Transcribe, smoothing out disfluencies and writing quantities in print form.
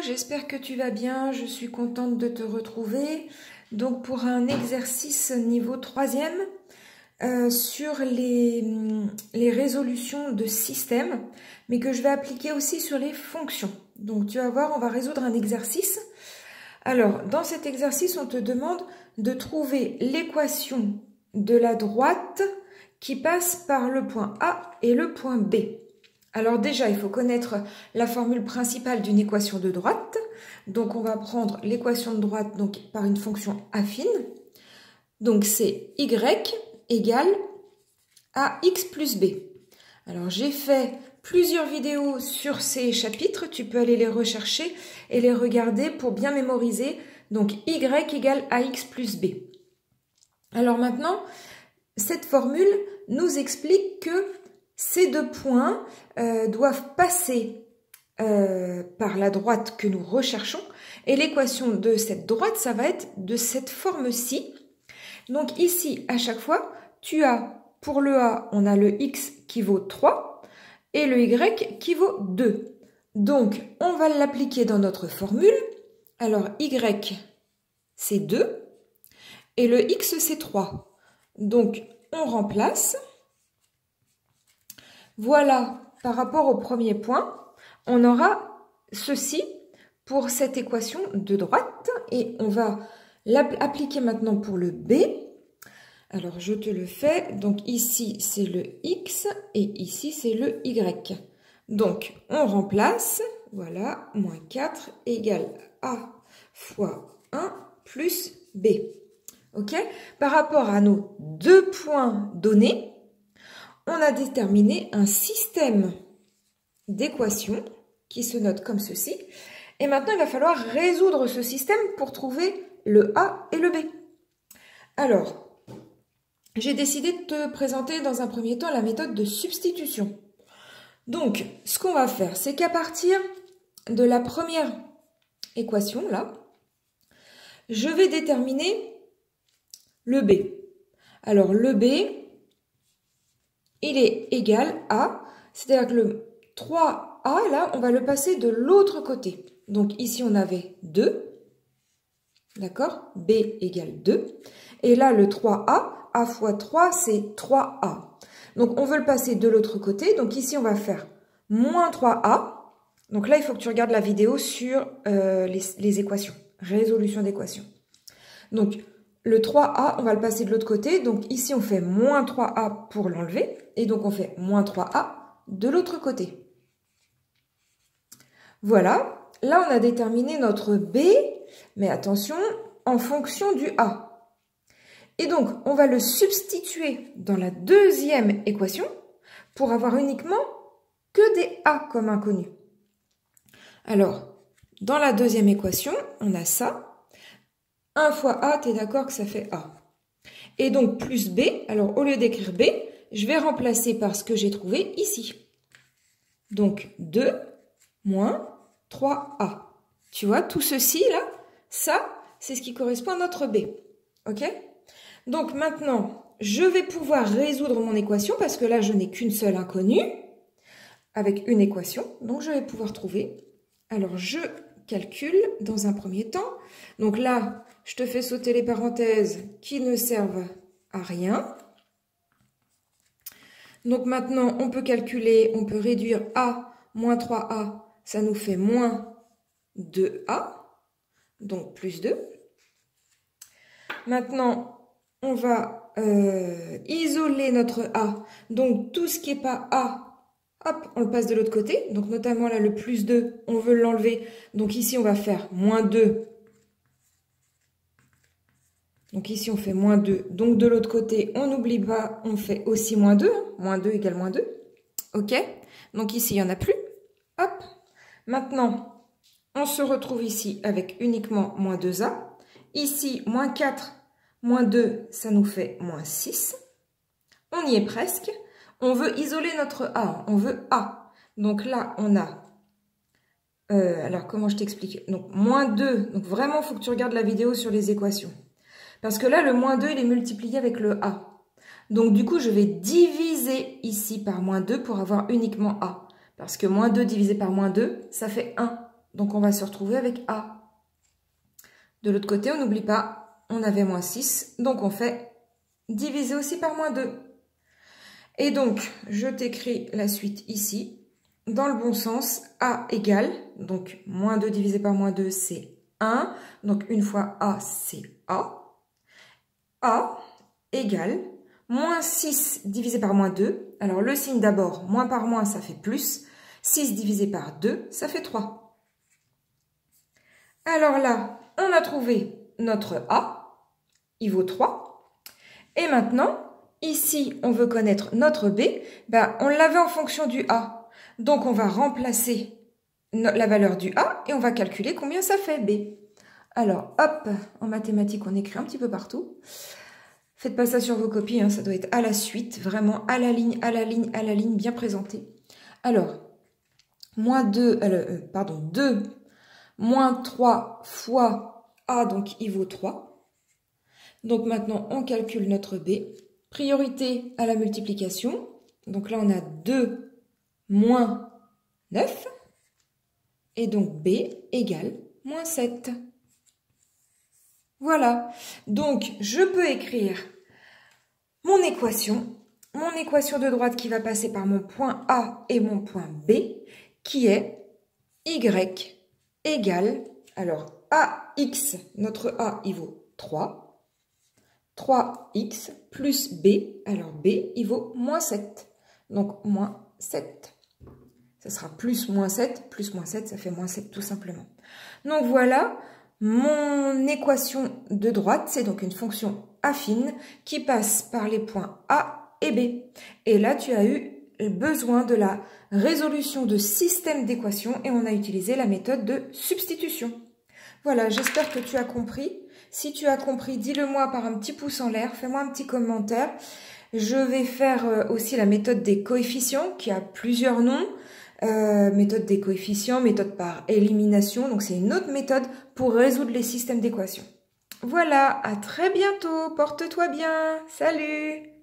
j'espère que tu vas bien, je suis contente de te retrouver. Donc pour un exercice niveau 3e sur les résolutions de système, mais que je vais appliquer aussi sur les fonctions. Donc tu vas voir, on va résoudre un exercice. Alors dans cet exercice, on te demande de trouver l'équation de la droite qui passe par le point A et le point B. Alors déjà, il faut connaître la formule principale d'une équation de droite. Donc on va prendre l'équation de droite donc, par une fonction affine. Donc c'est y égale ax plus b. Alors j'ai fait plusieurs vidéos sur ces chapitres. Tu peux aller les rechercher et les regarder pour bien mémoriser. Donc y égale ax plus b. Alors maintenant, cette formule nous explique que ces deux points doivent passer par la droite que nous recherchons. Et l'équation de cette droite, ça va être de cette forme-ci. Donc ici, à chaque fois, tu as, pour le A, on a le x qui vaut 3 et le y qui vaut 2. Donc, on va l'appliquer dans notre formule. Alors, y, c'est 2 et le x, c'est 3. Donc, on remplace. Voilà, par rapport au premier point, on aura ceci pour cette équation de droite et on va l'appliquer maintenant pour le B. Alors, je te le fais. Donc, ici, c'est le X et ici, c'est le Y. Donc, on remplace. Voilà, moins 4 égale A fois 1 plus B. OK? Par rapport à nos deux points donnés, on a déterminé un système d'équations qui se note comme ceci. Et maintenant, il va falloir résoudre ce système pour trouver le A et le B. Alors, j'ai décidé de te présenter dans un premier temps la méthode de substitution. Donc, ce qu'on va faire, c'est qu'à partir de la première équation, là, je vais déterminer le B. Alors, le B, il est égal à, c'est-à-dire que le 3A, là, on va le passer de l'autre côté. Donc, ici, on avait 2. D'accord? B égale 2. Et là, le 3A, A fois 3, c'est 3A. Donc, on veut le passer de l'autre côté. Donc, ici, on va faire moins 3A. Donc là, il faut que tu regardes la vidéo sur les équations. Résolution d'équations. Donc, le 3A, on va le passer de l'autre côté. Donc, ici, on fait moins 3A pour l'enlever. Et donc, on fait moins 3A de l'autre côté. Voilà. Là, on a déterminé notre B, mais attention, en fonction du A. Et donc, on va le substituer dans la deuxième équation pour avoir uniquement que des A comme inconnus. Alors, dans la deuxième équation, on a ça. 1 fois A, tu es d'accord que ça fait A. Et donc, plus B, alors au lieu d'écrire B, je vais remplacer par ce que j'ai trouvé ici. Donc, 2 moins 3A. Tu vois, tout ceci, là, ça, c'est ce qui correspond à notre B. OK? Donc, maintenant, je vais pouvoir résoudre mon équation parce que là, je n'ai qu'une seule inconnue avec une équation. Donc, je vais pouvoir trouver. Alors, je calcule dans un premier temps. Donc là, je te fais sauter les parenthèses qui ne servent à rien. Donc, maintenant, on peut calculer, on peut réduire A moins 3A. Ça nous fait moins 2A, donc plus 2. Maintenant, on va isoler notre A. Donc, tout ce qui n'est pas A, hop, on le passe de l'autre côté. Donc, notamment là, le plus 2, on veut l'enlever. Donc, ici, on va faire moins 2. Donc, ici, on fait moins 2. Donc, de l'autre côté, on n'oublie pas, on fait aussi moins 2. Moins 2 égale moins 2. OK? Donc, ici, il n'y en a plus. Hop. Maintenant, on se retrouve ici avec uniquement moins 2A. Ici, moins 4, moins 2, ça nous fait moins 6. On y est presque. On veut isoler notre A. On veut A. Donc là, on a... alors, comment je t'explique? Donc, moins 2. Donc, vraiment, il faut que tu regardes la vidéo sur les équations. Parce que là, le moins 2, il est multiplié avec le A. Donc, du coup, je vais diviser ici par moins 2 pour avoir uniquement A. Parce que moins 2 divisé par moins 2, ça fait 1. Donc, on va se retrouver avec A. De l'autre côté, on n'oublie pas, on avait moins 6. Donc, on fait diviser aussi par moins 2. Et donc, je t'écris la suite ici. Dans le bon sens, A égale, donc moins 2 divisé par moins 2, c'est 1. Donc, une fois A, c'est A. A égale moins 6 divisé par moins 2. Alors, le signe d'abord, moins par moins, ça fait plus. 6 divisé par 2, ça fait 3. Alors là, on a trouvé notre A. Il vaut 3. Et maintenant, ici, on veut connaître notre B. Ben, on l'avait en fonction du A. Donc, on va remplacer la valeur du A et on va calculer combien ça fait B. Alors, hop, en mathématiques, on écrit un petit peu partout. Faites pas ça sur vos copies, hein, ça doit être à la suite, vraiment à la ligne, à la ligne, à la ligne, bien présenté. Alors, moins 2, 2 moins 3 fois A, donc il vaut 3. Donc maintenant, on calcule notre B. Priorité à la multiplication. Donc là, on a 2 moins 9. Et donc B égale moins 7. Voilà. Donc, je peux écrire mon équation de droite qui va passer par mon point A et mon point B, qui est Y égale, alors AX, notre A, il vaut 3. 3X plus B, alors B, il vaut moins 7. Donc, moins 7. Ça sera plus moins 7, ça fait moins 7 tout simplement. Donc voilà, mon équation de droite, c'est donc une fonction affine qui passe par les points A et B. Et là, tu as eu besoin de la résolution de système d'équations et on a utilisé la méthode de substitution. Voilà, j'espère que tu as compris. Si tu as compris, dis-le moi par un petit pouce en l'air, fais-moi un petit commentaire. Je vais faire aussi la méthode des coefficients qui a plusieurs noms. Méthode des coefficients, méthode par élimination. Donc, c'est une autre méthode pour résoudre les systèmes d'équations. Voilà, à très bientôt. Porte-toi bien. Salut!